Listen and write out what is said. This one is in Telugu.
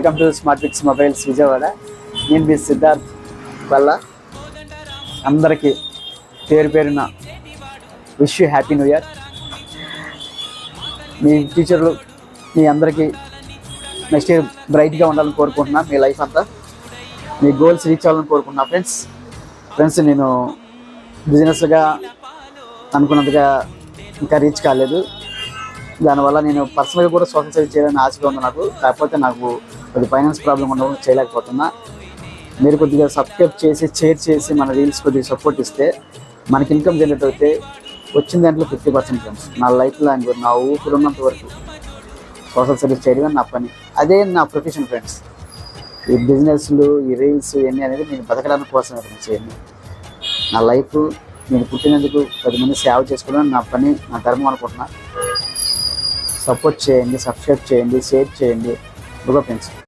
Welcome to Smart Pics Mobiles Vijayawada. నేను మీ సిద్ధార్థ్ వల్ల అందరికీ పేరు పేరున wish you happy new year. మీ ఫ్యూచర్లో మీ అందరికీ నెక్స్ట్ ఇయర్ బ్రైట్గా ఉండాలని కోరుకుంటున్నా. మీ లైఫ్ అంతా మీ గోల్స్ రీచ్ అవ్వాలని కోరుకుంటున్నా. ఫ్రెండ్స్ నేను బిజినెస్గా అనుకున్నంతగా ఇంకా రీచ్ కాలేదు. దానివల్ల నేను పర్సనల్గా కూడా సోషల్ సర్వీస్ చేయాలని ఆశగా ఉంది నాకు. కాకపోతే నాకు కొద్ది ఫైనాన్స్ ప్రాబ్లం ఉండడం చేయలేకపోతున్నా. మీరు కొద్దిగా సబ్స్క్రైబ్ చేసి షేర్ చేసి మన రీల్స్ కొద్దిగా సపోర్ట్ ఇస్తే మనకి ఇన్కమ్ జనరేట్ అయితే వచ్చిన దాంట్లో 50% ఫ్రెండ్స్. నా లైఫ్లో నా ఊపిరి ఉన్నంత వరకు సోషల్ సర్వీస్ చేయడం నా పని, అదే నా ప్రొఫెషన్ ఫ్రెండ్స్. ఈ బిజినెస్లు ఈ రీల్స్ ఇవన్నీ అనేది నేను బతకడానికి కోసమే ఫ్రెండ్స్. ఇవన్నీ నా లైఫ్, నేను పుట్టినందుకు 10 మంది సేవ చేసుకోవడం నా పని, నా ధర్మం అనుకుంటున్నా. సపోర్ట్ చేయండి, సబ్స్క్రైబ్ చేయండి, షేర్ చేయండి. ఫ్రెండ్స్.